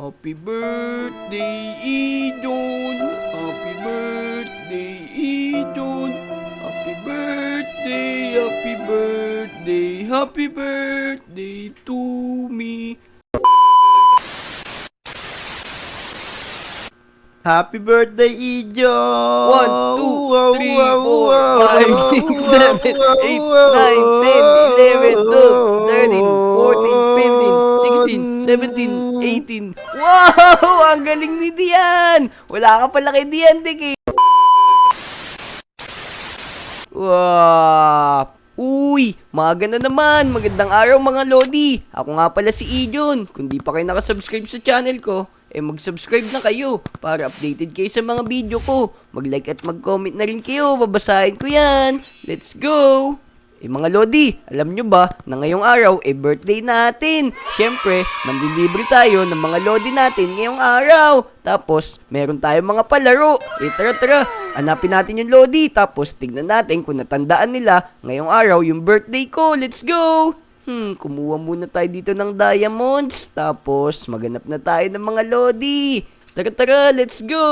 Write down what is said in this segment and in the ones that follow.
Happy birthday, Ijon. Happy birthday, Ijon. Happy birthday, happy birthday, happy birthday to me. Happy birthday, Ijo! 1, 2, 3, 4, 5, 6, 7, 8, 9, 10, 11, 12, 13, 14, 15, 16, 17, 18. Wow! Ang galing ni Dian! Wala ka pala kay Dian, Dik eh. Wow! Uy! Maaga na naman! Magandang araw mga Lodi! Ako nga pala si Ijon. Kung di pa kayo nakasubscribe sa channel ko, mag-subscribe na kayo para updated kayo sa mga video ko. Mag-like at mag-comment na rin kayo. Babasahin ko yan. Let's go! Mga Lodi, alam nyo ba na ngayong araw birthday natin? Siyempre, manlilibre tayo ng mga Lodi natin ngayong araw. Tapos, meron tayong mga palaro. Tara, hanapin natin yung Lodi. Tapos, tignan natin kung natandaan nila ngayong araw yung birthday ko. Let's go! Kumuha muna tayo dito ng diamonds. Tapos, maganap na tayo ng mga Lodi. Tara, let's go!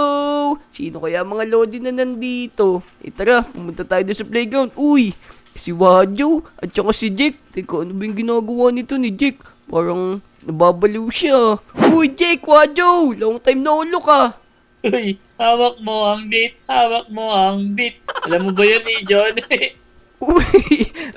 Sino kaya mga Lodi na nandito? Tara, pumunta tayo doon sa playground. Uy! Si Wadjo at saka si Jake. Teka, ano ba yung ginagawa nito ni Jake? Parang nababaliw siya. Uy, Jake, Wadjo! Long time na ulo ka. Uy, hawak mo ang beat, hawak mo ang beat. Alam mo ba yun eh, John? Uy,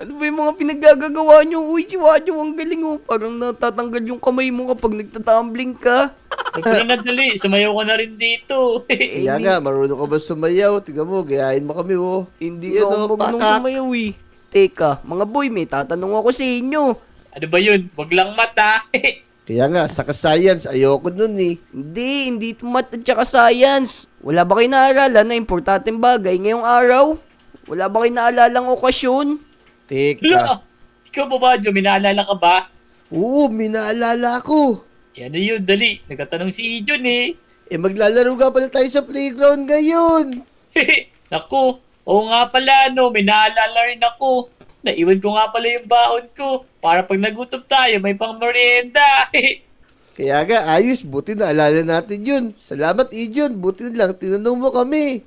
ano ba yung mga pinaggagawa nyo? Uy, si Wadjo, ang galing oh. Parang natatanggal yung kamay mo kapag nagtatumbling ka. Huwag ko na nadali, sumayaw ka na rin dito. Kaya nga, marunong ka ba sumayaw? Tingnan mo, gayahin mo kami, oh. Hindi Yan, ako oh, marunong pakak. sumayaw eh. Teka, mga boy, may tatanong ako sa inyo. Ano ba yun? Wag lang mata. Kaya nga, sa science, ayoko nun eh. Hindi ito math at saka science. Wala ba kayo naaralan na importanteng bagay ngayong araw? Wala ba kayo naalalang okasyon? Teka. Hala, ikaw ba ba, John? May naalala ka ba? Oo, minaalala ko. Yan na yun, dali. Nagtatanong si John eh. Maglalaro nga pala tayo sa playground ngayon. Naku, oo nga pala, no. May naalala rin ako. Naiwan ko nga pala yung baon ko. Para pag nagutom tayo, may pang merienda. Kaya nga, ayos, buti naalala natin yun. Salamat, Ijon. Buti na lang, tinanong mo kami.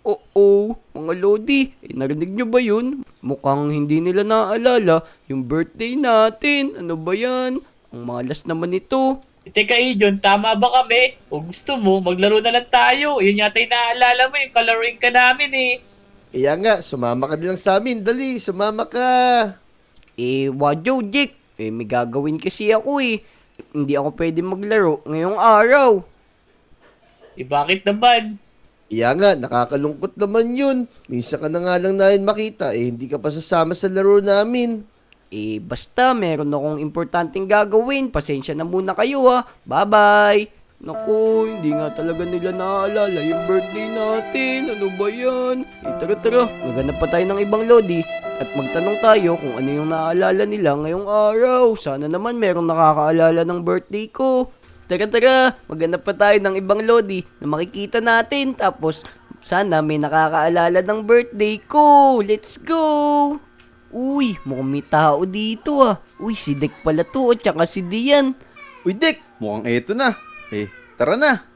Oo, mga Lodi, narinig nyo ba yun? Mukhang hindi nila naaalala yung birthday natin. Ano ba yan? Ang malas naman ito. Teka, John, tama ba kami? O gusto mo, maglaro na lang tayo. Yun yata yung naalala mo, yung coloring ka namin eh. Kaya nga, sumama ka nilang sa amin. Dali, sumama ka. Wadjo, Jake, may gagawin kasi ako eh. Hindi ako pwede maglaro ngayong araw. Bakit naman? Kaya nga, nakakalungkot naman yun. Minsan ka na nga lang namin makita, hindi ka pa sasama sa laro namin. Basta meron akong importanteng gagawin. Pasensya na muna kayo ha. Bye-bye. Naku, hindi nga talaga nila naaalala yung birthday natin. Ano ba yan? Tara. Maghanap pa tayo ng ibang Lodi. At magtanong tayo kung ano yung naaalala nila ngayong araw. Sana naman merong nakakaalala ng birthday ko. Tara. Maghanap pa tayo ng ibang Lodi na makikita natin. Tapos, sana may nakakaalala ng birthday ko. Let's go! Uy, mukhang may tao dito ah. Uy, si Dek pala to at saka si Dian. Uy, Dick! Mukhang eto na. Tara na.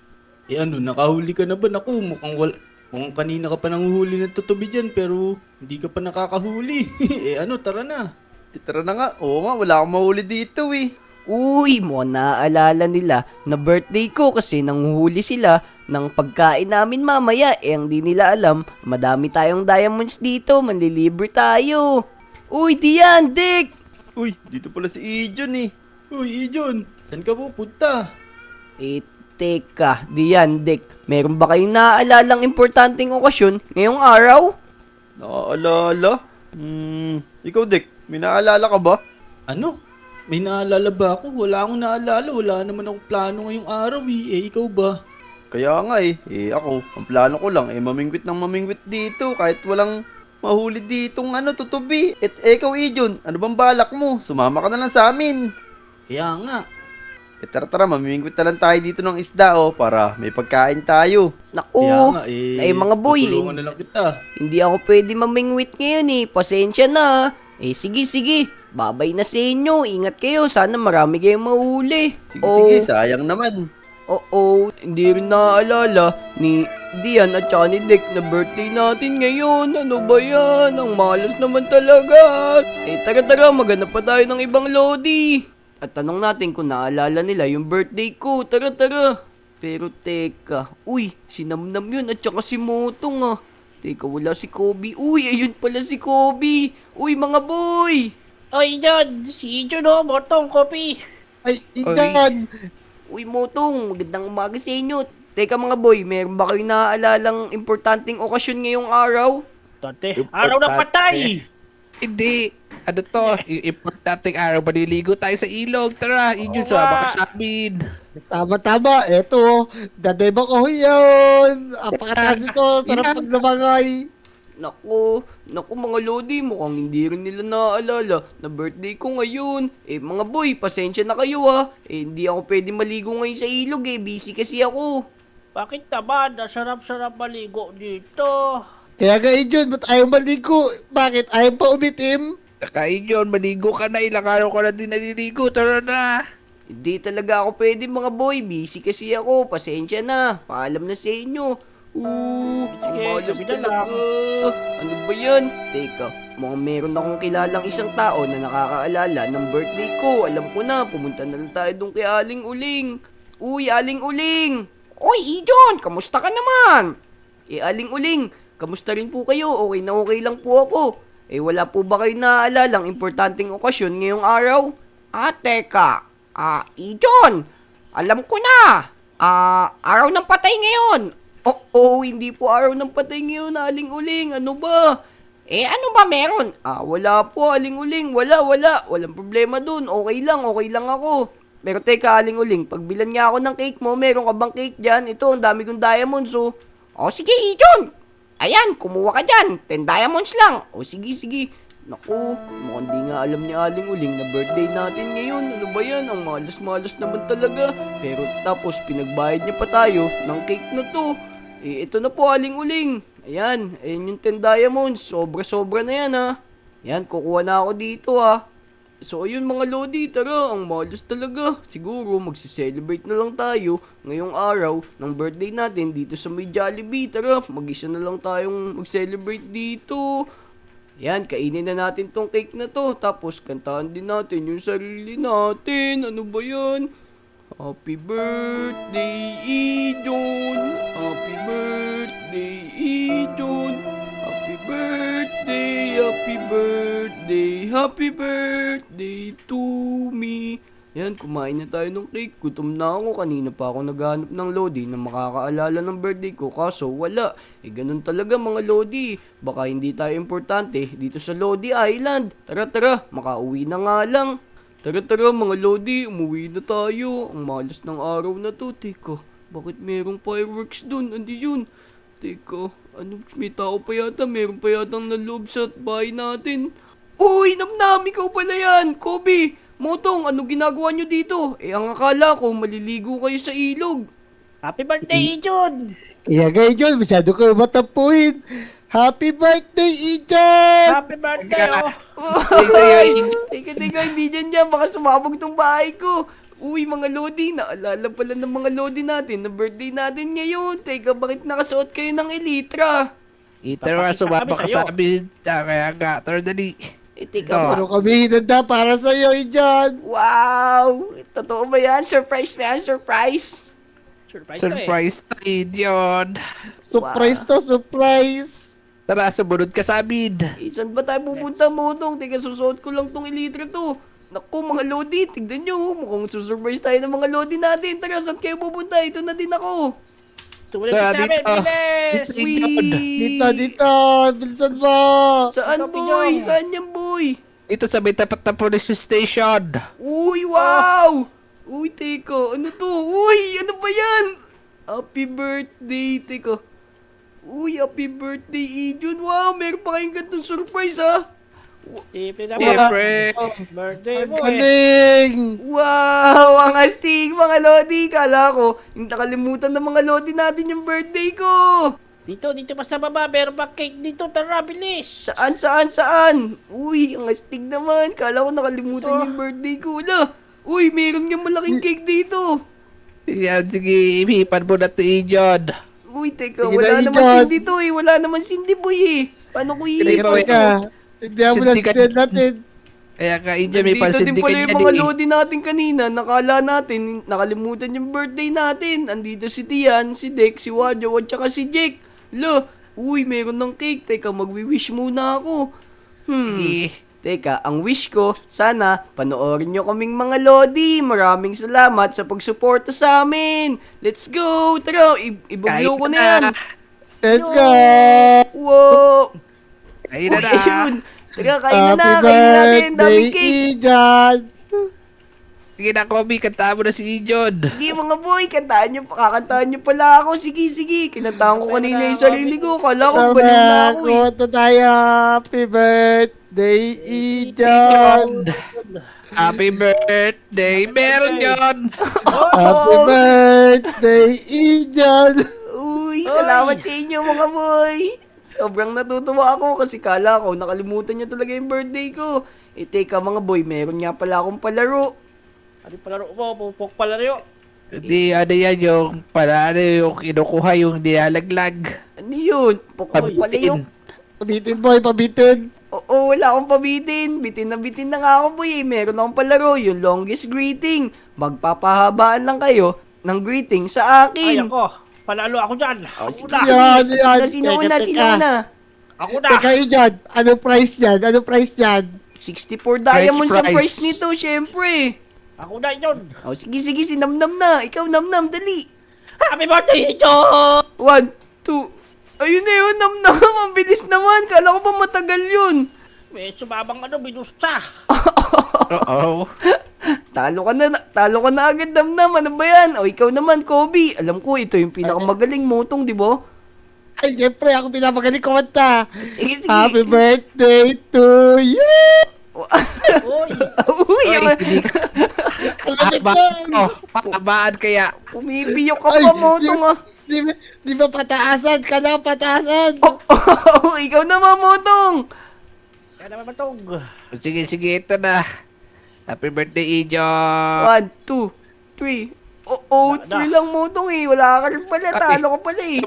Ano, nakahuli ka na ba? Naku, mukhang kanina ka pa nanguhuli ng tutubi dyan, pero hindi ka pa nakakahuli. Tara na. Tara na nga. Oo nga, wala akong mahuli dito eh. Uy, mukhang naaalala nila na birthday ko kasi nanguhuli sila ng pagkain namin mamaya. Ang di nila alam, madami tayong diamonds dito, manlilibre tayo. Uy, Dian, Dek! Uy, dito pala si Ijon eh. Uy, Ijon, saan ka pupunta? Teka, Dian, Dek, meron ba kayong naaalalang importanteng okasyon ngayong araw? Naaalala? Ikaw, Dick, may naalala ka ba? Ano? May naalala ba ako? Wala akong naalala. Wala naman akong plano ngayong araw eh. Ikaw ba? Kaya nga ako, ang plano ko lang mamingwit dito kahit walang mahuli ditong tutubi. Ikaw, Ijon, ano bang balak mo? Sumama ka na lang sa amin. Kaya nga. Tara, mamimingwit na lang tayo dito ng isda para may pagkain tayo. Naku, Kaya nga mga boy, tutulungan na lang kita. hindi ako pwede mamingwit ngayon eh. Pasensya na. Sige. Babay na sa inyo. Ingat kayo. Sana marami kayong mahuli. Sige, sayang naman. Oo, hindi rin naaalala ni Dian at saka ni Dek na birthday natin ngayon. Ano ba yan? Ang malas naman talaga. Tara, maghanap pa tayo ng ibang Lodi. At tanong natin kung naalala nila yung birthday ko. Tara. Pero teka, uy, si Namnam yun at saka si Motong ah. Teka, wala si Kobe. Uy, ayun pala si Kobe. Uy, mga boy. Oy, John! Si John o, Motong, Kopi! Ay, Ijan! Uy, Motong, magandang umaga sa inyo. Teka mga boy, meron ba kayong naaalala importanteng okasyon ngayong araw? Tate, araw ng patay! Hindi. Ano to? Yung importanteng araw, maliligo tayo sa ilog. Tara, inyo sa baka sa amin. Tama. Eto, dadeba ko yun. Apakataas ito. Sarap paglamangay. Naku mga Lodi, mukhang hindi rin nila naaalala na birthday ko ngayon. Mga boy, pasensya na kayo ha. Hindi ako pwede maligo ngayon sa ilog busy kasi ako. Bakit naman? Sarap-sarap maligo dito. Kaya nga, Ijon, ba't ayaw maligo? Bakit? Ayaw pa umitim? Nakain yun, maligo ka na. Ilang araw ka na din naliligo. Tara na. Hindi talaga ako pwede mga boy, busy kasi ako. Pasensya na, paalam na sa inyo. Ang Sige, malas sabi na talaga. Ano ba yan? Teka, mukhang meron akong kilalang isang tao na nakakaalala ng birthday ko. Alam ko na, pumunta na lang tayo dun kay Aling Uling. Uy, Aling Uling! Uy, Ijon, kamusta ka naman? Aling Uling, kamusta rin po kayo? Okay na okay lang po ako. Wala po ba kayo naalalang importanteng okasyon ngayong araw? Teka. Ijon, alam ko na. Araw ng patay ngayon. Hindi po araw ng patay ngayon, Aling Uling. Ano ba? Ano ba meron? Wala po, Aling Uling. Wala. Walang problema dun. Okay lang ako. Pero teka, Aling Uling, pagbilan nga ako ng cake mo, meron ka bang cake dyan? Ito, ang dami kong diamonds, oh. Sige, Ijon. Ayan, kumuha ka dyan. 10 diamonds lang. Sige. Naku, mukhang di nga alam ni Aling Uling na birthday natin ngayon. Ano ba yan? Ang malas-malas naman talaga. Pero tapos pinagbayad niya pa tayo ng cake na to. Ito na po, Aling Uling. Ayan yung 10 diamonds. Sobra-sobra na yan ha. Yan, kukuha na ako dito ha. So ayun mga Lodi, tara, ang malas talaga. Siguro magse-celebrate na lang tayo ngayong araw ng birthday natin dito sa may Jollibee. Tara, mag-isa na lang tayong mag-celebrate dito. Yan, kainin na natin tong cake na to. Tapos kantahan din natin yung sarili natin. Ano ba yan? Happy birthday, Ijon. Happy birthday, Ijon. Happy birthday to me. Yan, kumain na tayo ng cake. Gutom na ako. Kanina pa ako naghahanap ng Lodi na makakaalala ng birthday ko. Kaso wala. Ganun talaga mga Lodi. Baka hindi tayo importante dito sa Lodi Island. Tara, makauwi na nga lang. Tara mga Lodi, umuwi na tayo. Ang malas ng araw na to. Teka, bakit merong fireworks dun? Andi yun. Teka, may tao pa yata. Meron pa yatang naloob sa bahay natin. Uy, Namnam, ikaw pala yan. Kobe, Motong, ano ginagawa nyo dito? Ang akala ko, maliligo kayo sa ilog. Happy birthday, John! Kaya nga, Ijon, masyado ka matapuin. Happy birthday, Ijon! Happy birthday, oh! Teka, hindi dyan. Baka sumabog tong bahay ko. Uy, mga Lodi, naalala pala ng mga Lodi natin na birthday natin ngayon. Teka, bakit nakasuot kayo ng Elytra? Tara, sumama kami ka sa'yo. sa amin. Kaya nga, tara dali. Teka, Pero kami hinanda para sa'yo, Ijon. wow! Totoo ba yan? Surprise ba yan? Surprise? Surprise tayo yun. Surprise. Tara, sumunod ka sa amin. Saan ba tayo pupunta, Motong? Teka, susuot ko lang tong Elytra to. Naku, mga Lodi, tignan nyo. Mukhang susurprise tayo ng mga Lodi natin. Tara, saan kayo pupunta? Ito na din ako. Sumunod ka sa amin, Dito. bilis! Dito. Dito. Bilisan mo. Saan, Copy boy? nyo. Saan yan, boy? Dito sa may tapat na police station. Uy, wow! Uy, teka, ano to? Uy, ano ba yan? Happy birthday, teka. Uy, happy birthday, Ijon. Wow, meron pa kayong gantong surprise, ha? Siyempre naman, Siyempre. birthday Ang mo eh. galing. Wow, ang astig, mga Lodi. Kala ko, hindi nakalimutan ng mga Lodi natin yung birthday ko. Dito pa sa baba, meron pa cake dito, tara, bilis! Saan? Uy, ang astig naman. Kala ko nakalimutan yung birthday ko. Wala. Uy, meron yung malaking cake dito. Yan, sige, imipan mo na to, Ijon. Uy, teka, Sige wala na, naman Ijon. Cindy to eh. Wala naman Cindy boy eh. Paano ko Sige, iipan? boy. Teka, hindi mo na Sindikat- spend natin. Kaya ka, Ijon, may Dito din pansindikan pala yung yan mga eh. lodi natin kanina. Nakala natin, nakalimutan yung birthday natin. Andito si Tian, si Dek, si Wadjo, at saka si Jake. Lo, uy, meron ng cake. Teka, magwi-wish muna ako. Sige. Teka, ang wish ko, sana panoorin nyo kaming mga lodi. Maraming salamat sa pagsuporta sa amin. Let's go! Tara, ibagyo ko na yan. Let's go! Wow! Ayun na na. Ayun. Tara, kain na Happy na. Kain na natin. birthday, Daming cake. Ijan! Sige na, Kobe, kanta mo na si Ijon. Sige mga boy, kantaan nyo, kakantaan nyo pala ako. Sige, sige. Kinantaan ko kanina yung sarili ko. Kala ko baliw na ako eh. Kumanta tayo! Happy birthday, Ijan! Happy birthday, Meljon. Happy birthday, Ijan! Uy, salamat sa inyo mga boy. Sobrang natutuwa ako kasi kala ko nakalimutan niya talaga yung birthday ko. Eh teka mga boy, meron nga pala akong palaro. Ano palaro mo? Pupok palaro. Hindi, ano yan yung, para ano yung kinukuha yung nilalaglag. Ano yun? Pokpok pala yung... Pabitin boy, pabitin! Oo, wala akong pabitin. Bitin na nga ako boy. Meron akong palaro, yung longest greeting. Magpapahabaan lang kayo ng greeting sa Ay akin. ako. Panalo ako dyan. Oh, Ako sige, na. Yan, yan. Sino Teka, una? teka. Sino una? Ako na. Teka, Ijan! Anong price yan? Anong price yan? 64 diamonds ang price. price nito, syempre. Ako na yun. Oh, sige, sige, si Namnam na. Ikaw, Namnam, dali. Happy birthday, Ijon! 1, 2. Ayun na yun, Namnam. Ang bilis naman. Kala ko pa matagal yun. May sumabang binusta. Oo. Talo ka na agad, Namnam. Ano ba yan? O, ikaw naman, Kobe. Alam ko, ito yung pinakamagaling motong, di ba? Ay, syempre, ako pinapagaling kumanta! Sige, sige. Happy birthday to you! Uy. Uy, Oy, ang- hindi ka. Ang lamig Habaan nun! ko. Patabaan kaya. Pumibiyok ka Ay, pa, motong ah. Di ba pataasan ka na, pataasan? Oh, ikaw naman, motong. Kaya naman matog. Sige, sige, ito na. Happy birthday, Ijon. 1, 2, 3. Oh, 3 lang, motong eh. Wala ka rin pala. Talo ka pala eh.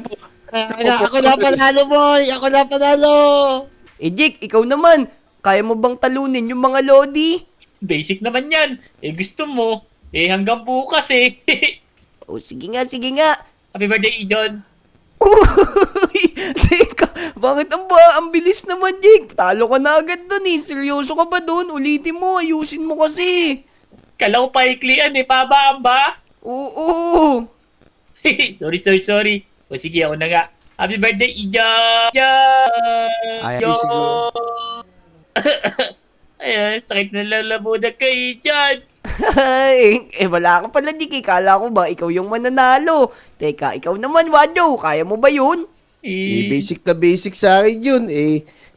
Ako na panalo, boy! Ako na panalo! Eh, Jake, ikaw naman. Kaya mo bang talunin yung mga lodi? Basic naman yan. Eh gusto mo, eh hanggang bukas eh. Oh, sige nga, sige nga. Happy birthday, Ijon. Uy, teka, bakit ang bilis naman, Jake? Talo ka na agad dun eh. Seryoso ka ba dun? Ulitin mo, ayusin mo kasi. Kala ko paiklian eh, pabaan ba? Oo. sorry. O sige, ako na nga. Happy birthday, Ijon! Ijon! Ay, Ijon! Ayan, sakit na lalabunan kay Ijon. Wala ka pala, Jake. Kala ko ba ikaw yung mananalo? Teka, ikaw naman, Wadjo. Kaya mo ba yun? Basic na basic sa akin yun.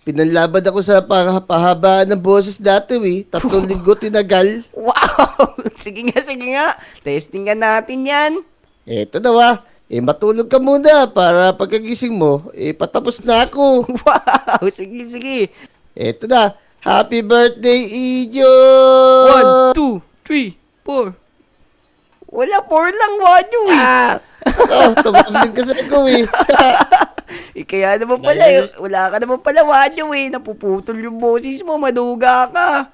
Pinanlaban ako sa pahabaan ng boses dati, 3 linggo tinagal. Wow! Sige nga. Testing nga natin yan. Eto na, matulog ka muna para pagkagising mo, patapos na ako. Wow! Sige. Eto na, happy birthday, Ijo! 1, 2, 3, 4. Wala, 4 lang, Wadjo eh. Tumambling ka sa ko Kaya naman pala, wala ka naman pala, Wadjo eh. Napuputol yung boses mo, maduga ka.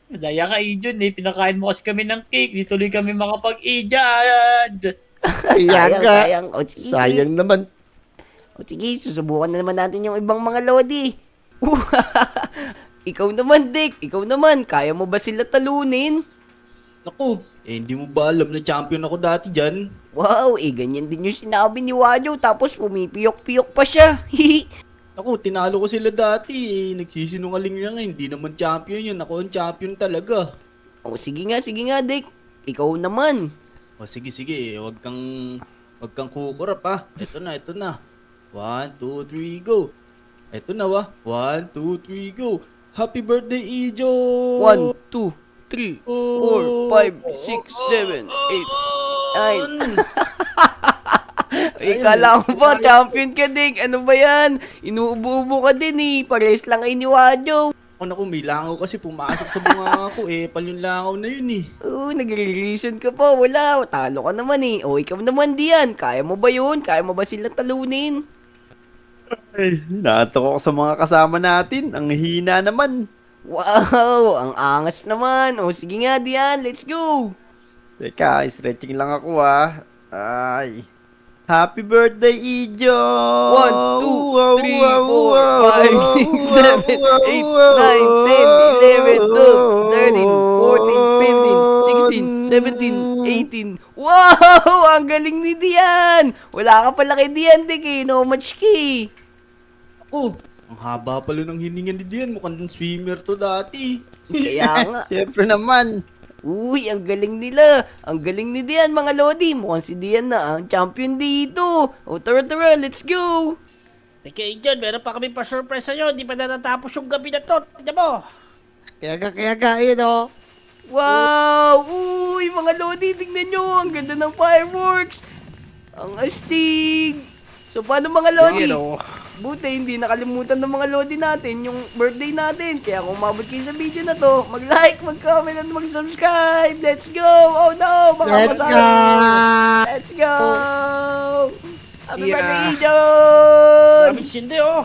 Madaya ka, Ijon eh. Pinakain mo kasi kami ng cake. Di tuloy kami makapag-Ijon. Sayang. O, sige. Sayang naman. O, sige, susubukan na naman natin yung ibang mga lodi. Ikaw naman, Dick. Ikaw naman, kaya mo ba sila talunin? Naku, hindi mo ba alam na champion ako dati dyan? Wow, ganyan din yung sinabi ni Wadjo, tapos pumipiyok-piyok pa siya. Naku, tinalo ko sila dati nagsisinungaling lang hindi naman champion yun. Ako ang champion talaga. O, sige nga, Dick. Ikaw naman. O sige, wag kang kukurap ha. Ito na. 1, 2, 3, go. Ito na 1, 2, 3, go. Happy birthday, Ijo! 1, 2, 3, 4, 5, 6, 7, 8, 9. Ay, kala ko ba, champion ka, Dick? Ano ba yan? Inuubo-ubo ka din eh. Pares lang kayo ni Wadjo. naku, may langaw kasi pumasok sa bunga ko eh. Pal yung langaw na yun eh. Oo, nagre-reason ka pa. Wala, talo ka naman eh. O, ikaw naman diyan. Kaya mo ba yun? Kaya mo ba silang talunin? Ay, natok ako sa mga kasama natin. Ang hina naman. Wow, ang angas naman. O, sige nga diyan. Let's go. Teka, stretching lang ako ah. Ay. Happy birthday, Ijo! 1, 2, 3, 4, 5, 6, 7, 8, 9, 10, 11, 12, 13, 14, 15, 16, 17, 18. Wow! Ang galing ni Dian! Wala ka pala kay Dian, Dik eh. No match ki. Ako, ang haba pala ng hininga ni Dian. Mukhang swimmer to dati. Kaya nga. Siyempre naman. Uy, ang galing nila. Ang galing ni Dian, mga Lodi. Mukhang si Dian na ang champion dito. O, tara, let's go. Teka, Ijon, meron pa kami pa-surprise sa'yo. Hindi pa natatapos yung gabi na to. Tignan mo. Kaya ga, yun oh. Wow! Uy, mga Lodi, tingnan nyo. Ang ganda ng fireworks. Ang astig. So, paano mga Lodi? Yan, oh. Buti, hindi nakalimutan ng mga Lodi natin yung birthday natin. Kaya kung umabot kayo sa video na to, mag-like, mag-comment, at mag-subscribe. Let's go! Oh no! Baka Let's masama. go! Let's go! Happy Yeah. birthday, John! Maraming sindi, oh.